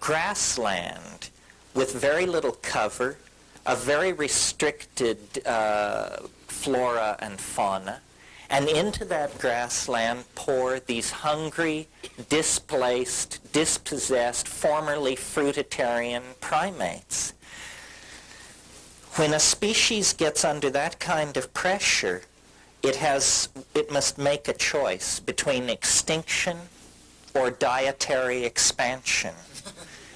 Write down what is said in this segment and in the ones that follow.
grassland with very little cover, a very restricted flora and fauna, and into that grassland pour these hungry, displaced, dispossessed, formerly fruitarian primates. When a species gets under that kind of pressure, it must make a choice between extinction or dietary expansion.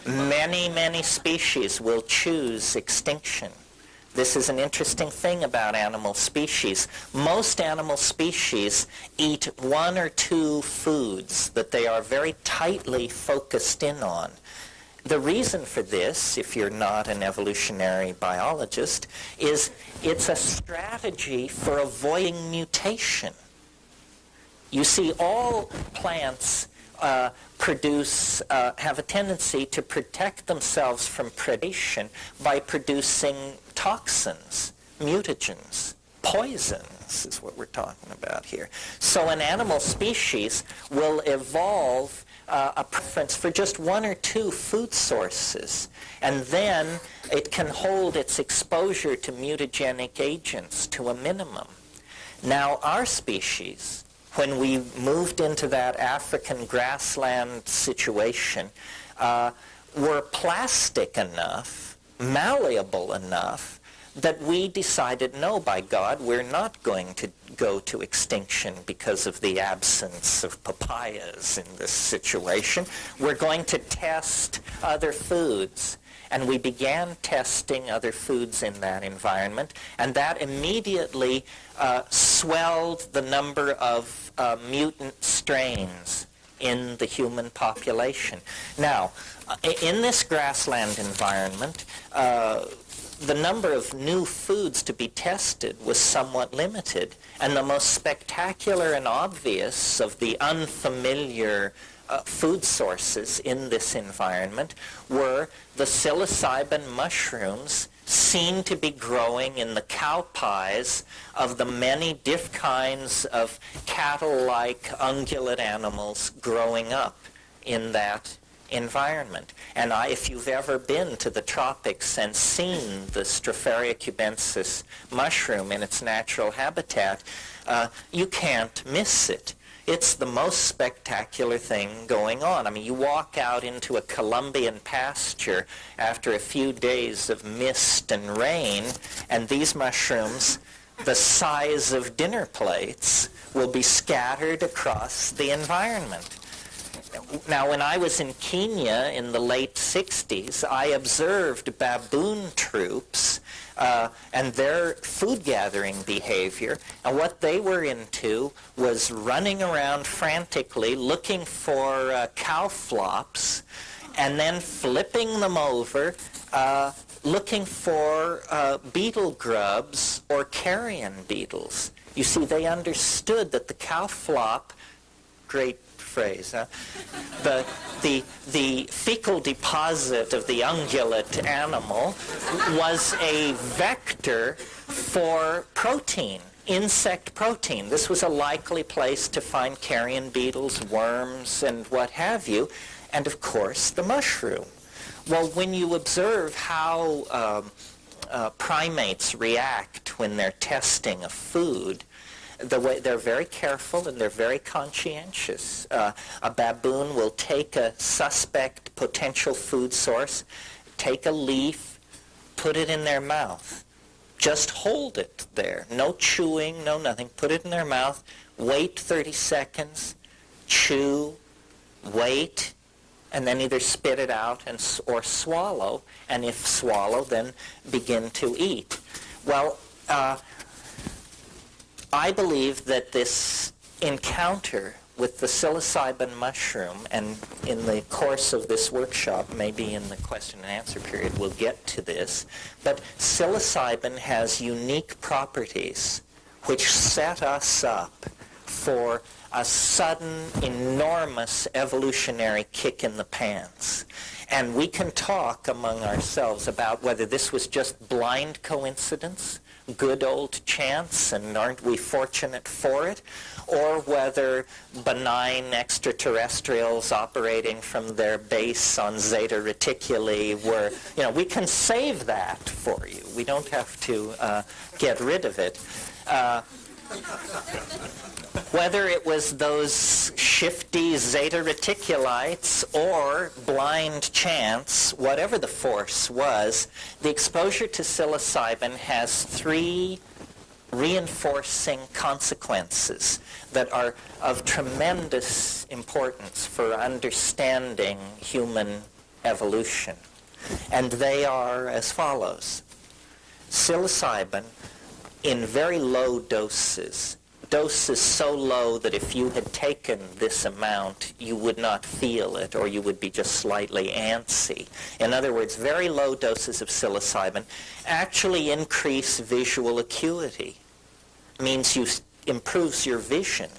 Many, many species will choose extinction. This is an interesting thing about animal species. Most animal species eat one or two foods that they are very tightly focused in on. The reason for this, if you're not an evolutionary biologist, is it's a strategy for avoiding mutation. You see, all plants have a tendency to protect themselves from predation by producing toxins, mutagens, poisons is what we're talking about here. So an animal species will evolve a preference for just one or two food sources, and then it can hold its exposure to mutagenic agents to a minimum. Now, our species, when we moved into that African grassland situation, were plastic enough, malleable enough, that we decided, no, by God, we're not going to go to extinction because of the absence of papayas in this situation. We're going to test other foods. And we began testing other foods in that environment, and that immediately swelled the number of mutant strains in the human population. Now, in this grassland environment, the number of new foods to be tested was somewhat limited, and the most spectacular and obvious of the unfamiliar food sources in this environment were the psilocybin mushrooms seen to be growing in the cow pies of the many different kinds of cattle-like ungulate animals growing up in that environment. And if you've ever been to the tropics and seen the Stropharia cubensis mushroom in its natural habitat, you can't miss it. It's the most spectacular thing going on. I mean, you walk out into a Colombian pasture after a few days of mist and rain, and these mushrooms, the size of dinner plates, will be scattered across the environment. Now, when I was in Kenya in the late 60s, I observed baboon troops and their food gathering behavior, and what they were into was running around frantically looking for cow flops and then flipping them over, looking for beetle grubs or carrion beetles. You see, they understood that the cow flop, great phrase, huh? The fecal deposit of the ungulate animal was a vector for protein, insect protein. This was a likely place to find carrion beetles, worms, and what have you, and of course the mushroom. Well, when you observe how primates react when they're testing a food, they're very careful and they're very conscientious. A baboon will take a suspect potential food source, take a leaf, put it in their mouth. Just hold it there. No chewing, no nothing. Put it in their mouth. Wait 30 seconds. Chew. Wait. And then either spit it out or swallow. And if swallow, then begin to eat. Well, I believe that this encounter with the psilocybin mushroom, and in the course of this workshop, maybe in the question and answer period, we'll get to this, but psilocybin has unique properties which set us up for a sudden, enormous evolutionary kick in the pants. And we can talk among ourselves about whether this was just blind coincidence, good old chance, and aren't we fortunate for it, or whether benign extraterrestrials operating from their base on Zeta Reticuli were, we can save that for you. We don't have to get rid of it. Whether it was those shifty Zeta Reticulites or blind chance, whatever the force was, the exposure to psilocybin has 3 reinforcing consequences that are of tremendous importance for understanding human evolution. And they are as follows. Psilocybin, in very low doses so low that if you had taken this amount, you would not feel it, or you would be just slightly antsy. In other words, very low doses of psilocybin actually increase visual acuity. Means improves your vision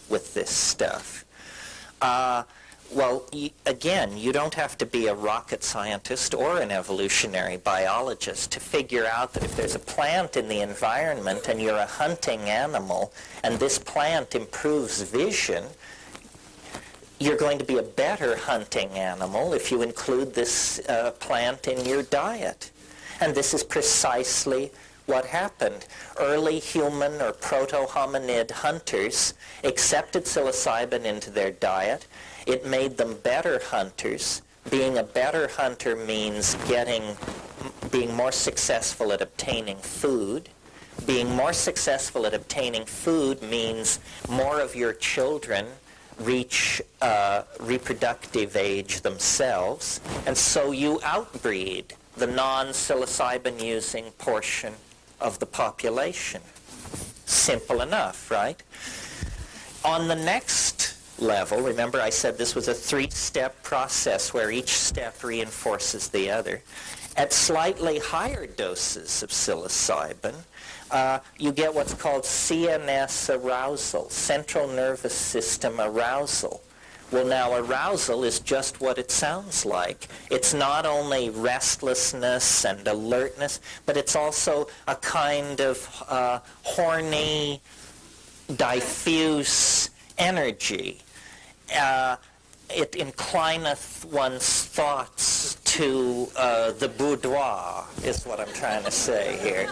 with this stuff. Well, again, you don't have to be a rocket scientist or an evolutionary biologist to figure out that if there's a plant in the environment and you're a hunting animal and this plant improves vision, you're going to be a better hunting animal if you include this plant in your diet. And this is precisely what happened. Early human or proto-hominid hunters accepted psilocybin into their diet. It made them better hunters. Being a better hunter means being more successful at obtaining food. Being more successful at obtaining food means more of your children reach reproductive age themselves, and so you outbreed the non-psilocybin using portion of the population. Simple enough, right? On the next level, remember I said this was a 3-step process where each step reinforces the other. At slightly higher doses of psilocybin, you get what's called CNS arousal, central nervous system arousal. Well, now arousal is just what it sounds like. It's not only restlessness and alertness, but it's also a kind of horny, diffuse energy. It inclineth one's thoughts to the boudoir, is what I'm trying to say here.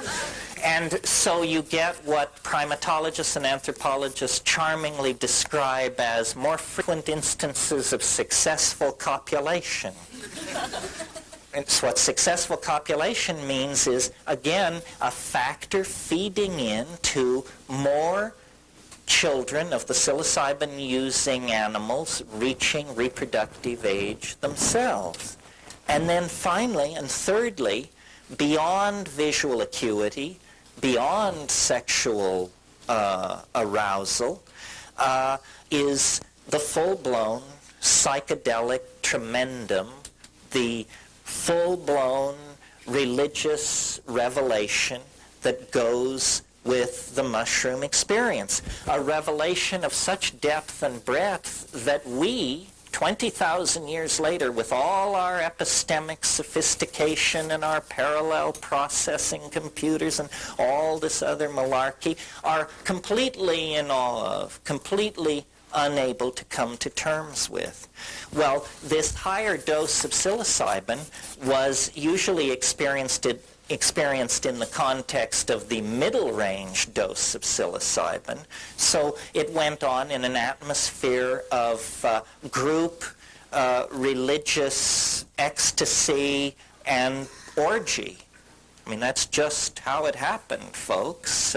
And so you get what primatologists and anthropologists charmingly describe as more frequent instances of successful copulation. And so what successful copulation means is, again, a factor feeding into more children of the psilocybin-using animals reaching reproductive age themselves. And then finally, and thirdly, beyond visual acuity, beyond sexual arousal, is the full-blown psychedelic tremendum, the full-blown religious revelation that goes with the mushroom experience. A revelation of such depth and breadth that we, 20,000 years later, with all our epistemic sophistication and our parallel processing computers and all this other malarkey, are completely in awe of, completely unable to come to terms with. Well, this higher dose of psilocybin was usually experienced in the context of the middle range dose of psilocybin. So it went on in an atmosphere of group, religious ecstasy, and orgy. I mean, that's just how it happened, folks.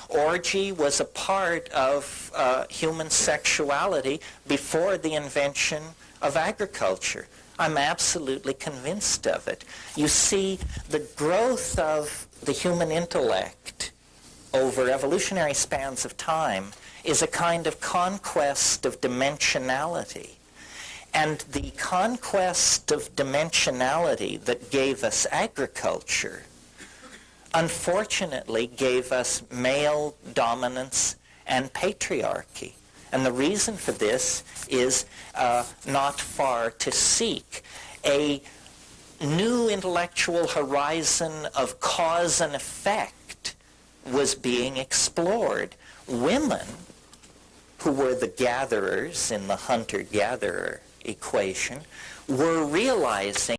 Orgy was a part of human sexuality before the invention of agriculture. I'm absolutely convinced of it. You see, the growth of the human intellect over evolutionary spans of time is a kind of conquest of dimensionality. And the conquest of dimensionality that gave us agriculture, unfortunately, gave us male dominance and patriarchy. And the reason for this is not far to seek. A new intellectual horizon of cause and effect was being explored. Women, who were the gatherers in the hunter-gatherer equation, were realizing